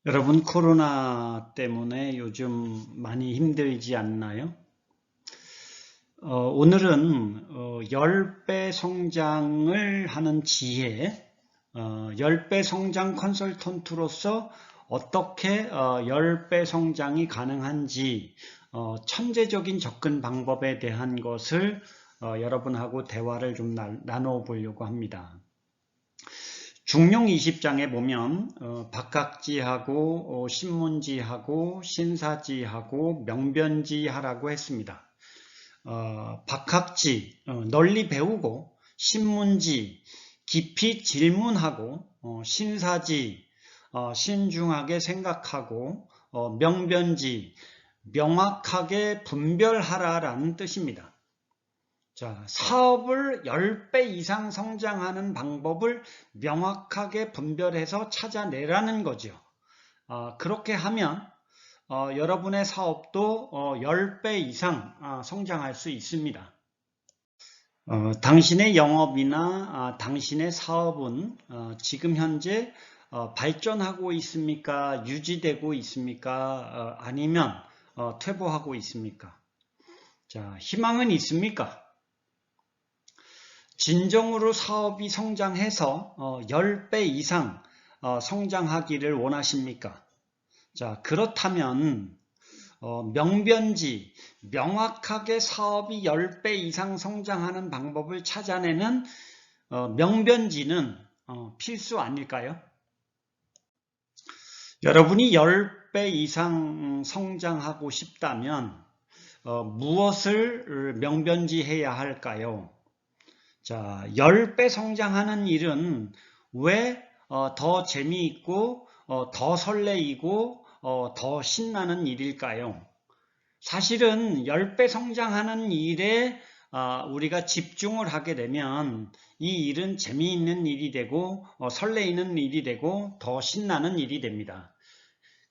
여러분, 코로나 때문에 요즘 많이 힘들지 않나요? 오늘은 10배 성장을 하는 지혜, 10배 성장 컨설턴트로서 어떻게 10배 성장이 가능한지 천재적인 접근 방법에 대한 것을 여러분하고 대화를 좀 나눠 보려고 합니다. 중용 20장에 보면 박학지하고 신문지하고 신사지하고 명변지하라고 했습니다. 박학지 널리 배우고, 신문지 깊이 질문하고, 신사지 신중하게 생각하고, 명변지 명확하게 분별하라라는 뜻입니다. 자, 사업을 10배 이상 성장하는 방법을 명확하게 분별해서 찾아내라는 거죠. 그렇게 하면 여러분의 사업도 10배 이상 성장할 수 있습니다. 당신의 영업이나 당신의 사업은 지금 현재 발전하고 있습니까? 유지되고 있습니까? 아니면 퇴보하고 있습니까? 자, 희망은 있습니까? 진정으로 사업이 성장해서 10배 이상 성장하기를 원하십니까? 자, 그렇다면 명변지, 명확하게 사업이 10배 이상 성장하는 방법을 찾아내는 명변지는 필수 아닐까요? 여러분이 10배 이상 성장하고 싶다면 무엇을 명변지해야 할까요? 자, 10배 성장하는 일은 왜 더 재미있고 더 설레이고 더 신나는 일일까요? 사실은 10배 성장하는 일에 우리가 집중을 하게 되면 이 일은 재미있는 일이 되고 설레이는 일이 되고 더 신나는 일이 됩니다.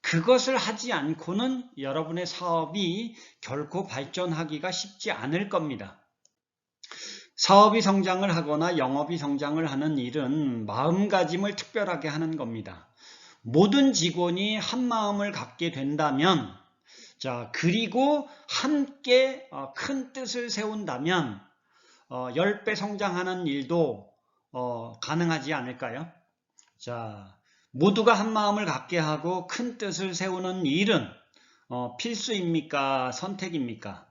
그것을 하지 않고는 여러분의 사업이 결코 발전하기가 쉽지 않을 겁니다. 사업이 성장을 하거나 영업이 성장을 하는 일은 마음가짐을 특별하게 하는 겁니다. 모든 직원이 한 마음을 갖게 된다면, 자, 그리고 함께 큰 뜻을 세운다면 10배 성장하는 일도 가능하지 않을까요? 자, 모두가 한 마음을 갖게 하고 큰 뜻을 세우는 일은 필수입니까? 선택입니까?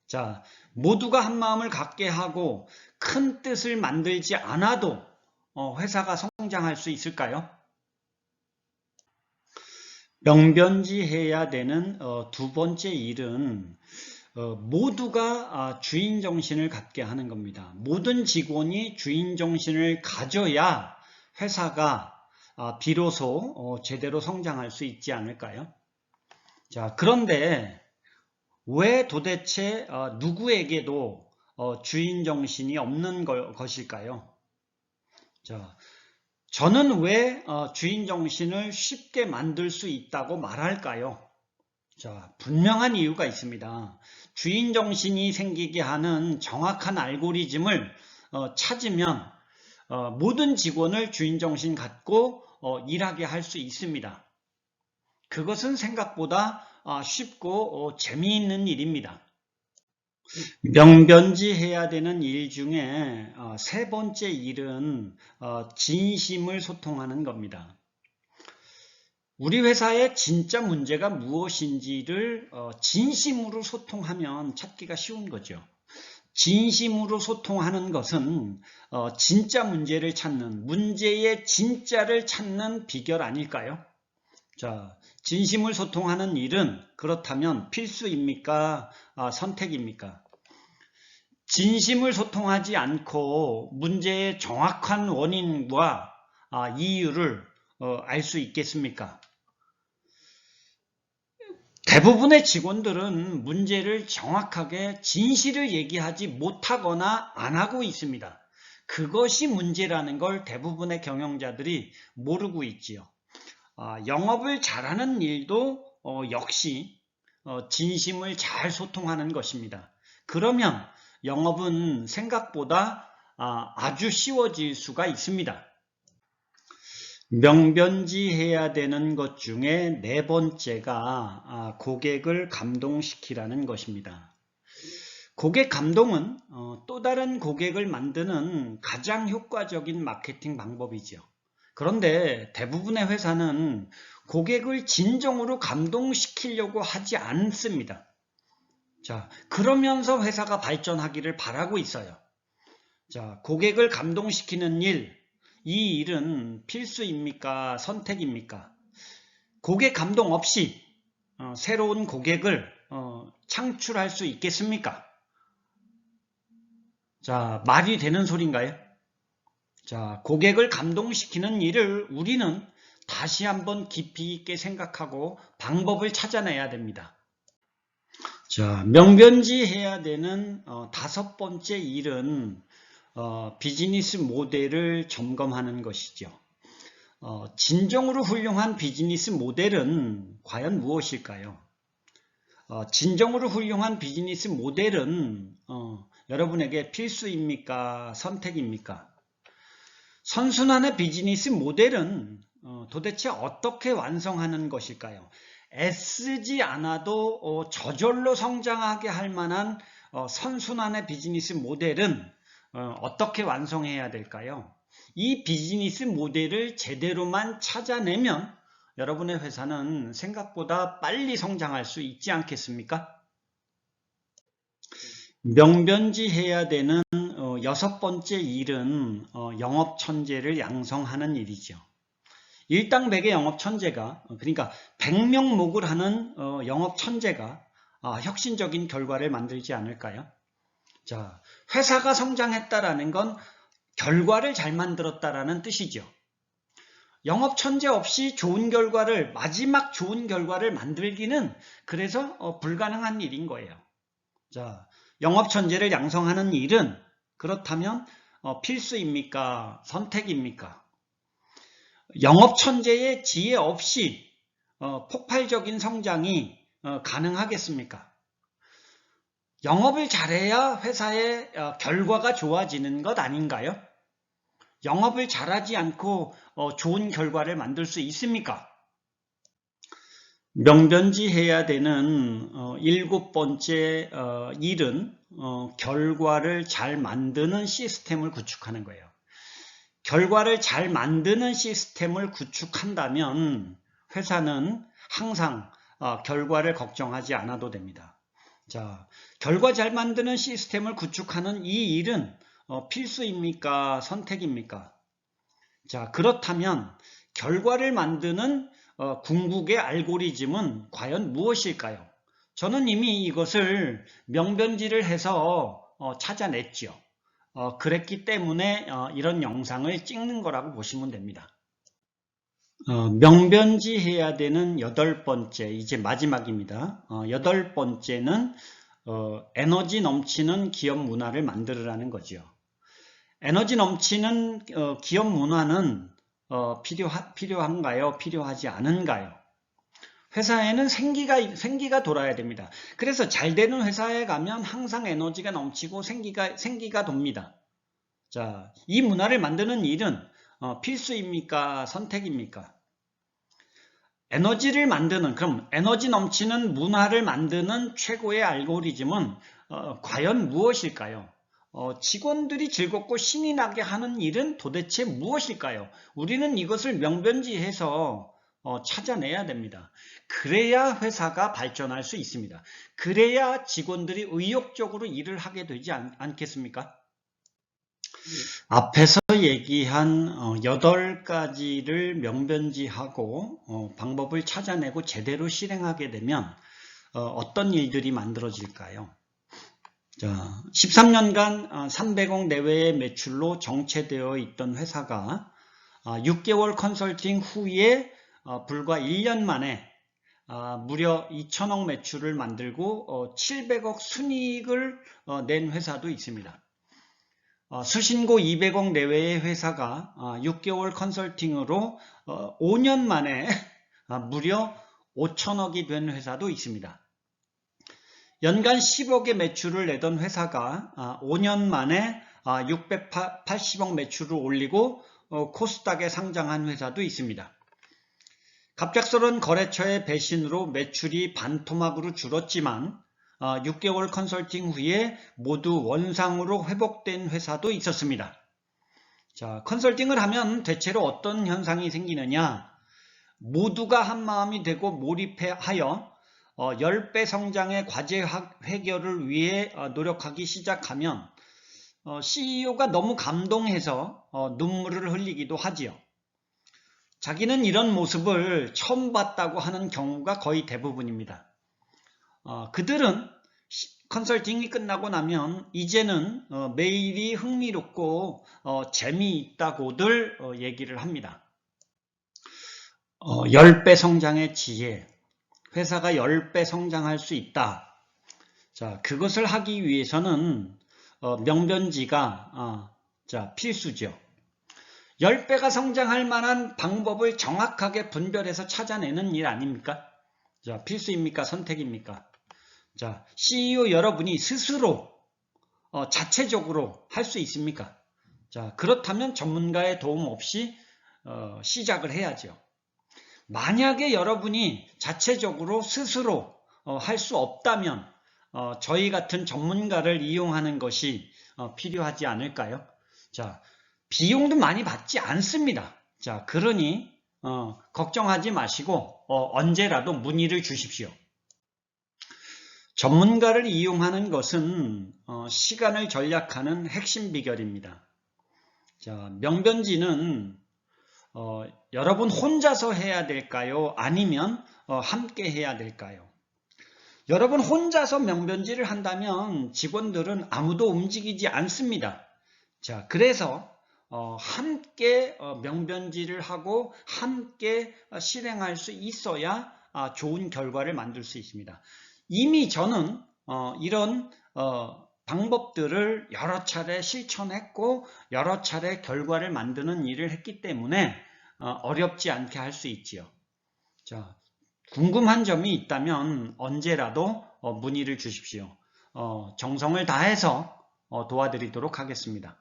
자, 모두가 한 마음을 갖게 하고 큰 뜻을 만들지 않아도 회사가 성장할 수 있을까요? 명변지해야 되는 두 번째 일은 모두가 주인 정신을 갖게 하는 겁니다. 모든 직원이 주인 정신을 가져야 회사가 비로소 제대로 성장할 수 있지 않을까요? 자, 그런데 왜 도대체 누구에게도 주인 정신이 없는 것일까요? 자, 저는 왜 주인 정신을 쉽게 만들 수 있다고 말할까요? 자, 분명한 이유가 있습니다. 주인 정신이 생기게 하는 정확한 알고리즘을 찾으면 모든 직원을 주인 정신 갖고 일하게 할 수 있습니다. 그것은 생각보다 쉽고 재미있는 일입니다. 명변지해야 되는 일 중에 세 번째 일은 진심을 소통하는 겁니다. 우리 회사의 진짜 문제가 무엇인지를 진심으로 소통하면 찾기가 쉬운 거죠. 진심으로 소통하는 것은 진짜 문제를 찾는, 문제의 진짜를 찾는 비결 아닐까요? 자, 진심을 소통하는 일은 그렇다면 필수입니까? 선택입니까? 진심을 소통하지 않고 문제의 정확한 원인과 이유를 알 수 있겠습니까? 대부분의 직원들은 문제를 정확하게 진실을 얘기하지 못하거나 안 하고 있습니다. 그것이 문제라는 걸 대부분의 경영자들이 모르고 있지요. 영업을 잘하는 일도 역시 진심을 잘 소통하는 것입니다. 그러면 영업은 생각보다 아주 쉬워질 수가 있습니다. 명변지해야 되는 것 중에 네 번째가 고객을 감동시키라는 것입니다. 고객 감동은 또 다른 고객을 만드는 가장 효과적인 마케팅 방법이죠. 그런데 대부분의 회사는 고객을 진정으로 감동시키려고 하지 않습니다. 자, 그러면서 회사가 발전하기를 바라고 있어요. 자, 고객을 감동시키는 일, 이 일은 필수입니까? 선택입니까? 고객 감동 없이 새로운 고객을 창출할 수 있겠습니까? 자, 말이 되는 소린가요? 자, 고객을 감동시키는 일을 우리는 다시 한번 깊이 있게 생각하고 방법을 찾아내야 됩니다. 자, 명변지해야 되는 다섯 번째 일은 비즈니스 모델을 점검하는 것이죠. 진정으로 훌륭한 비즈니스 모델은 과연 무엇일까요? 진정으로 훌륭한 비즈니스 모델은 여러분에게 필수입니까? 선택입니까? 선순환의 비즈니스 모델은 도대체 어떻게 완성하는 것일까요? 애쓰지 않아도 저절로 성장하게 할 만한 선순환의 비즈니스 모델은 어떻게 완성해야 될까요? 이 비즈니스 모델을 제대로만 찾아내면 여러분의 회사는 생각보다 빨리 성장할 수 있지 않겠습니까? 명변지해야 되는 여섯 번째 일은 영업천재를 양성하는 일이죠. 일당백의 영업천재가, 그러니까 100명목을 하는 영업천재가 혁신적인 결과를 만들지 않을까요? 자, 회사가 성장했다라는 건 결과를 잘 만들었다라는 뜻이죠. 영업천재 없이 좋은 결과를, 마지막 좋은 결과를 만들기는 그래서 불가능한 일인 거예요. 자, 영업천재를 양성하는 일은 그렇다면 필수입니까? 선택입니까? 영업천재의 지혜 없이 폭발적인 성장이 가능하겠습니까? 영업을 잘해야 회사의 결과가 좋아지는 것 아닌가요? 영업을 잘하지 않고 좋은 결과를 만들 수 있습니까? 명변지해야 되는 일곱 번째 일은 결과를 잘 만드는 시스템을 구축하는 거예요. 결과를 잘 만드는 시스템을 구축한다면 회사는 항상 결과를 걱정하지 않아도 됩니다. 자, 결과 잘 만드는 시스템을 구축하는 이 일은 필수입니까? 선택입니까? 자, 그렇다면 결과를 만드는 궁극의 알고리즘은 과연 무엇일까요? 저는 이미 이것을 명변지를 해서 찾아냈죠. 그랬기 때문에 이런 영상을 찍는 거라고 보시면 됩니다. 명변지해야 되는 여덟 번째, 이제 마지막입니다. 여덟 번째는 에너지 넘치는 기업 문화를 만들으라는 거죠. 에너지 넘치는 기업 문화는 필요한가요? 필요하지 않은가요? 회사에는 생기가 돌아야 됩니다. 그래서 잘 되는 회사에 가면 항상 에너지가 넘치고 생기가 돕니다. 자, 이 문화를 만드는 일은 필수입니까? 선택입니까? 에너지를 만드는, 그럼 에너지 넘치는 문화를 만드는 최고의 알고리즘은 과연 무엇일까요? 직원들이 즐겁고 신이 나게 하는 일은 도대체 무엇일까요? 우리는 이것을 명변지해서 찾아내야 됩니다. 그래야 회사가 발전할 수 있습니다. 그래야 직원들이 의욕적으로 일을 하게 되지 않겠습니까? 앞에서 얘기한 8가지를 명변지하고 방법을 찾아내고 제대로 실행하게 되면 어떤 일들이 만들어질까요? 자, 13년간 300억 내외의 매출로 정체되어 있던 회사가 6개월 컨설팅 후에 불과 1년 만에 무려 2천억 매출을 만들고 700억 순이익을 낸 회사도 있습니다. 수신고 200억 내외의 회사가 6개월 컨설팅으로 5년 만에 무려 5천억이 된 회사도 있습니다. 연간 10억의 매출을 내던 회사가 5년 만에 680억 매출을 올리고 코스닥에 상장한 회사도 있습니다. 갑작스러운 거래처의 배신으로 매출이 반토막으로 줄었지만 6개월 컨설팅 후에 모두 원상으로 회복된 회사도 있었습니다. 자, 컨설팅을 하면 대체로 어떤 현상이 생기느냐? 모두가 한마음이 되고 몰입하여 10배 성장의 과제 해결을 위해 노력하기 시작하면 CEO가 너무 감동해서 눈물을 흘리기도 하지요. 자기는 이런 모습을 처음 봤다고 하는 경우가 거의 대부분입니다. 그들은 컨설팅이 끝나고 나면 이제는 매일이 흥미롭고 재미있다고들 얘기를 합니다. 10배 성장의 지혜, 회사가 10배 성장할 수 있다. 자, 그것을 하기 위해서는 명변지가 필수죠. 10배가 성장할 만한 방법을 정확하게 분별해서 찾아내는 일 아닙니까? 자, 필수입니까? 선택입니까? 자, CEO 여러분이 스스로 자체적으로 할 수 있습니까? 자, 그렇다면 전문가의 도움 없이 시작을 해야죠. 만약에 여러분이 자체적으로 스스로 할 수 없다면 저희 같은 전문가를 이용하는 것이 필요하지 않을까요? 자, 비용도 많이 받지 않습니다. 자, 그러니 걱정하지 마시고 언제라도 문의를 주십시오. 전문가를 이용하는 것은 시간을 절약하는 핵심 비결입니다. 자, 명변지는 여러분 혼자서 해야 될까요? 아니면 함께 해야 될까요? 여러분 혼자서 명변지를 한다면 직원들은 아무도 움직이지 않습니다. 자, 그래서 함께 명변지를 하고 함께 실행할 수 있어야 좋은 결과를 만들 수 있습니다. 이미 저는 이런 방법들을 여러 차례 실천했고 여러 차례 결과를 만드는 일을 했기 때문에 어렵지 않게 할 수 있지요. 자, 궁금한 점이 있다면 언제라도 문의를 주십시오. 정성을 다해서 도와드리도록 하겠습니다.